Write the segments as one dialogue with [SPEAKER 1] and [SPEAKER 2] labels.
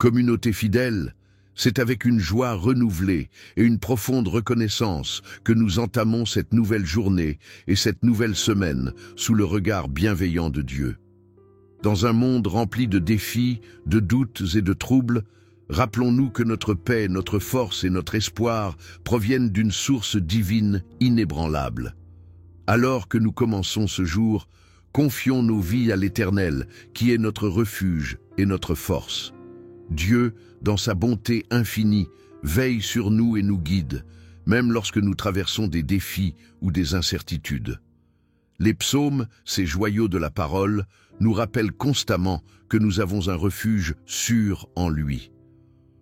[SPEAKER 1] Communauté fidèle, c'est avec une joie renouvelée et une profonde reconnaissance que nous entamons cette nouvelle journée et cette nouvelle semaine sous le regard bienveillant de Dieu. Dans un monde rempli de défis, de doutes et de troubles, rappelons-nous que notre paix, notre force et notre espoir proviennent d'une source divine inébranlable. Alors que nous commençons ce jour, confions nos vies à l'Éternel, qui est notre refuge et notre force. Dieu, dans sa bonté infinie, veille sur nous et nous guide, même lorsque nous traversons des défis ou des incertitudes. Les psaumes, ces joyaux de la parole, nous rappellent constamment que nous avons un refuge sûr en lui.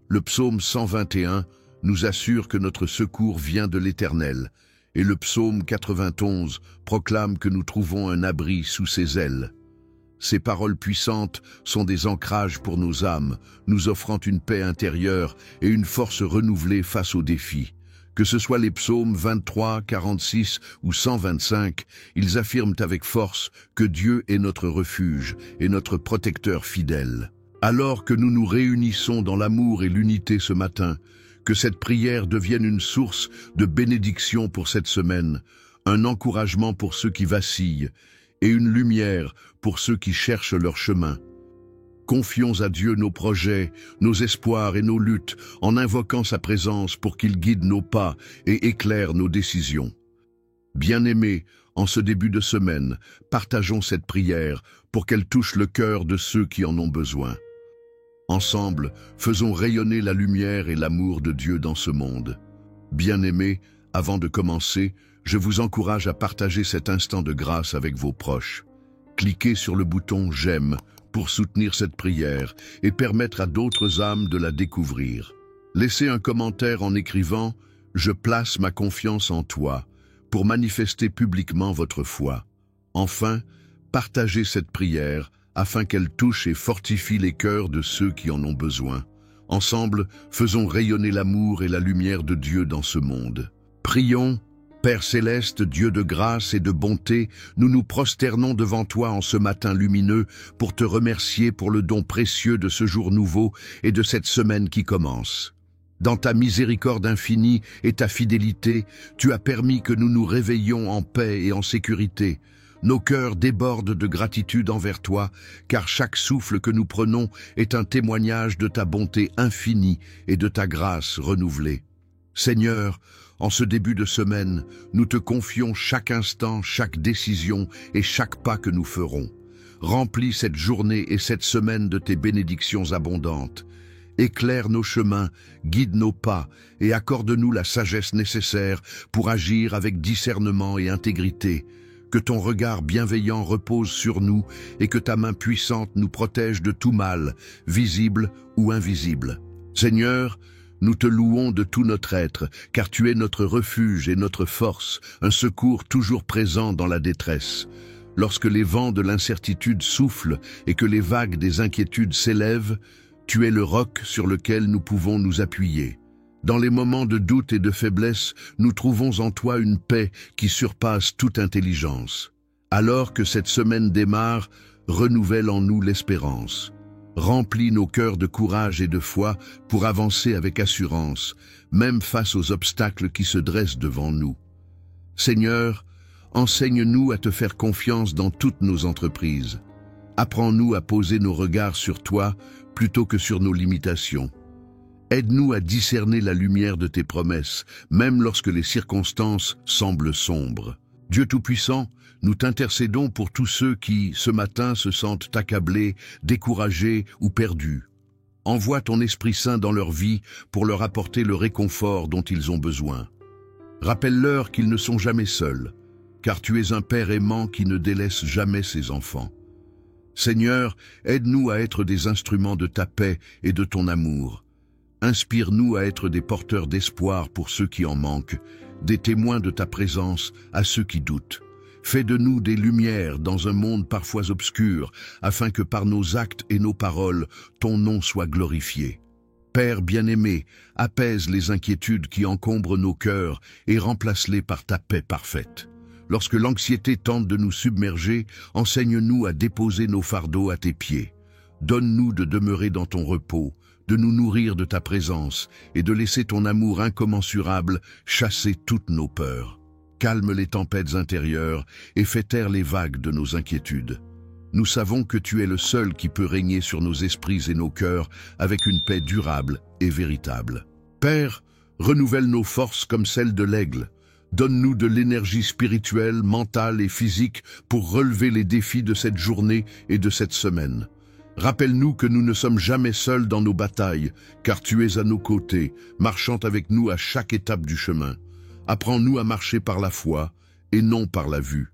[SPEAKER 1] Le psaume 121 nous assure que notre secours vient de l'Éternel, et le psaume 91 proclame que nous trouvons un abri sous ses ailes. Ces paroles puissantes sont des ancrages pour nos âmes, nous offrant une paix intérieure et une force renouvelée face aux défis. Que ce soit les psaumes 23, 46 ou 125, ils affirment avec force que Dieu est notre refuge et notre protecteur fidèle. Alors que nous nous réunissons dans l'amour et l'unité ce matin, que cette prière devienne une source de bénédiction pour cette semaine, un encouragement pour ceux qui vacillent et une lumière pour ceux qui cherchent leur chemin. Confions à Dieu nos projets, nos espoirs et nos luttes en invoquant sa présence pour qu'il guide nos pas et éclaire nos décisions. Bien-aimés, en ce début de semaine, partageons cette prière pour qu'elle touche le cœur de ceux qui en ont besoin. Ensemble, faisons rayonner la lumière et l'amour de Dieu dans ce monde. Bien-aimés, avant de commencer, je vous encourage à partager cet instant de grâce avec vos proches. Cliquez sur le bouton « J'aime » pour soutenir cette prière et permettre à d'autres âmes de la découvrir. Laissez un commentaire en écrivant « Je place ma confiance en toi » pour manifester publiquement votre foi. Enfin, partagez cette prière afin qu'elle touche et fortifie les cœurs de ceux qui en ont besoin. Ensemble, faisons rayonner l'amour et la lumière de Dieu dans ce monde. Prions. Père céleste, Dieu de grâce et de bonté, nous nous prosternons devant toi en ce matin lumineux pour te remercier pour le don précieux de ce jour nouveau et de cette semaine qui commence. Dans ta miséricorde infinie et ta fidélité, tu as permis que nous nous réveillions en paix et en sécurité. Nos cœurs débordent de gratitude envers toi, car chaque souffle que nous prenons est un témoignage de ta bonté infinie et de ta grâce renouvelée. Seigneur, en ce début de semaine, nous te confions chaque instant, chaque décision et chaque pas que nous ferons. Remplis cette journée et cette semaine de tes bénédictions abondantes. Éclaire nos chemins, guide nos pas et accorde-nous la sagesse nécessaire pour agir avec discernement et intégrité. Que ton regard bienveillant repose sur nous et que ta main puissante nous protège de tout mal, visible ou invisible. Seigneur, nous te louons de tout notre être, car tu es notre refuge et notre force, un secours toujours présent dans la détresse. Lorsque les vents de l'incertitude soufflent et que les vagues des inquiétudes s'élèvent, tu es le roc sur lequel nous pouvons nous appuyer. Dans les moments de doute et de faiblesse, nous trouvons en toi une paix qui surpasse toute intelligence. Alors que cette semaine démarre, renouvelle en nous l'espérance. Remplis nos cœurs de courage et de foi pour avancer avec assurance, même face aux obstacles qui se dressent devant nous. Seigneur, enseigne-nous à te faire confiance dans toutes nos entreprises. Apprends-nous à poser nos regards sur toi plutôt que sur nos limitations. Aide-nous à discerner la lumière de tes promesses, même lorsque les circonstances semblent sombres. Dieu Tout-Puissant, nous t'intercédons pour tous ceux qui, ce matin, se sentent accablés, découragés ou perdus. Envoie ton Esprit Saint dans leur vie pour leur apporter le réconfort dont ils ont besoin. Rappelle-leur qu'ils ne sont jamais seuls, car tu es un Père aimant qui ne délaisse jamais ses enfants. Seigneur, aide-nous à être des instruments de ta paix et de ton amour. Inspire-nous à être des porteurs d'espoir pour ceux qui en manquent, des témoins de ta présence à ceux qui doutent. Fais de nous des lumières dans un monde parfois obscur, afin que par nos actes et nos paroles, ton nom soit glorifié. Père bien-aimé, apaise les inquiétudes qui encombrent nos cœurs et remplace-les par ta paix parfaite. Lorsque l'anxiété tente de nous submerger, enseigne-nous à déposer nos fardeaux à tes pieds. Donne-nous de demeurer dans ton repos, de nous nourrir de ta présence et de laisser ton amour incommensurable chasser toutes nos peurs. Calme les tempêtes intérieures et fais taire les vagues de nos inquiétudes. Nous savons que tu es le seul qui peut régner sur nos esprits et nos cœurs avec une paix durable et véritable. Père, renouvelle nos forces comme celles de l'aigle. Donne-nous de l'énergie spirituelle, mentale et physique pour relever les défis de cette journée et de cette semaine. Rappelle-nous que nous ne sommes jamais seuls dans nos batailles, car tu es à nos côtés, marchant avec nous à chaque étape du chemin. Apprends-nous à marcher par la foi et non par la vue.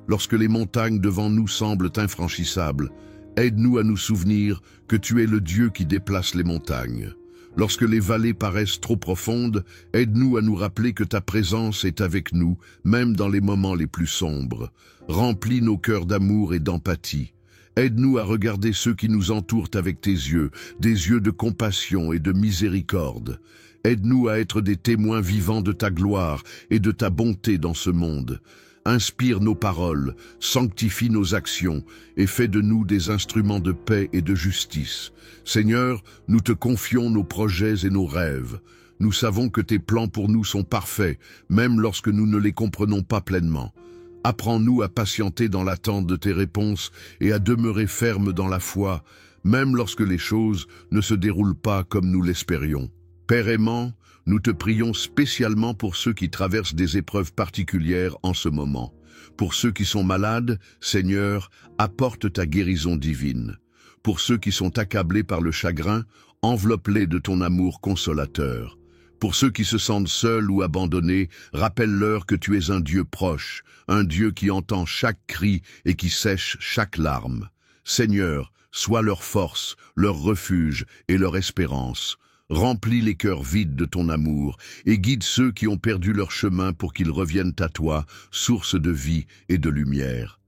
[SPEAKER 1] Lorsque les montagnes devant nous semblent infranchissables, aide-nous à nous souvenir que tu es le Dieu qui déplace les montagnes. Lorsque les vallées paraissent trop profondes, aide-nous à nous rappeler que ta présence est avec nous, même dans les moments les plus sombres. Remplis nos cœurs d'amour et d'empathie. Aide-nous à regarder ceux qui nous entourent avec tes yeux, des yeux de compassion et de miséricorde. Aide-nous à être des témoins vivants de ta gloire et de ta bonté dans ce monde. Inspire nos paroles, sanctifie nos actions et fais de nous des instruments de paix et de justice. Seigneur, nous te confions nos projets et nos rêves. Nous savons que tes plans pour nous sont parfaits, même lorsque nous ne les comprenons pas pleinement. Apprends-nous à patienter dans l'attente de tes réponses et à demeurer fermes dans la foi, même lorsque les choses ne se déroulent pas comme nous l'espérions. Père aimant, nous te prions spécialement pour ceux qui traversent des épreuves particulières en ce moment. Pour ceux qui sont malades, Seigneur, apporte ta guérison divine. Pour ceux qui sont accablés par le chagrin, enveloppe-les de ton amour consolateur. Pour ceux qui se sentent seuls ou abandonnés, rappelle-leur que tu es un Dieu proche, un Dieu qui entend chaque cri et qui sèche chaque larme. Seigneur, sois leur force, leur refuge et leur espérance. Remplis les cœurs vides de ton amour et guide ceux qui ont perdu leur chemin pour qu'ils reviennent à toi, source de vie et de lumière.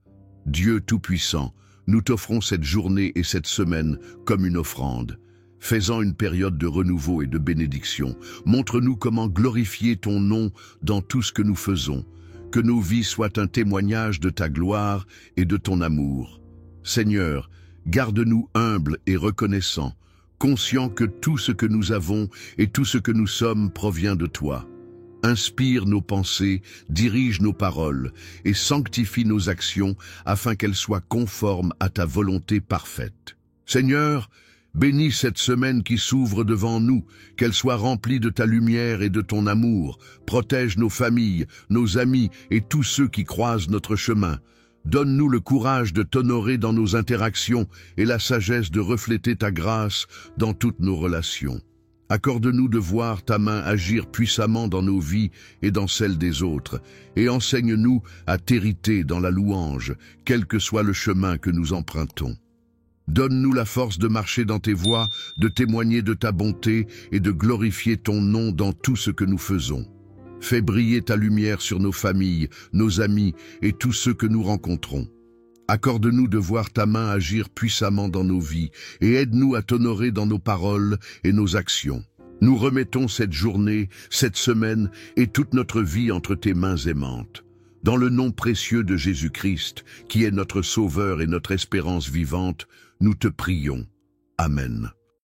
[SPEAKER 1] Dieu Tout-Puissant, nous t'offrons cette journée et cette semaine comme une offrande. Fais-en une période de renouveau et de bénédiction. Montre-nous comment glorifier ton nom dans tout ce que nous faisons. Que nos vies soient un témoignage de ta gloire et de ton amour. Seigneur, garde-nous humbles et reconnaissants, conscients que tout ce que nous avons et tout ce que nous sommes provient de toi. Inspire nos pensées, dirige nos paroles et sanctifie nos actions afin qu'elles soient conformes à ta volonté parfaite. Seigneur, bénis cette semaine qui s'ouvre devant nous, qu'elle soit remplie de ta lumière et de ton amour. Protège nos familles, nos amis et tous ceux qui croisent notre chemin. Donne-nous le courage de t'honorer dans nos interactions et la sagesse de refléter ta grâce dans toutes nos relations. Accorde-nous de voir ta main agir puissamment dans nos vies et dans celles des autres, et enseigne-nous à t'hériter dans la louange, quel que soit le chemin que nous empruntons. Donne-nous la force de marcher dans tes voies, de témoigner de ta bonté et de glorifier ton nom dans tout ce que nous faisons. Fais briller ta lumière sur nos familles, nos amis et tous ceux que nous rencontrons. Accorde-nous de voir ta main agir puissamment dans nos vies et aide-nous à t'honorer dans nos paroles et nos actions. Nous remettons cette journée, cette semaine et toute notre vie entre tes mains aimantes. Dans le nom précieux de Jésus-Christ, qui est notre Sauveur et notre espérance vivante, nous te prions. Amen.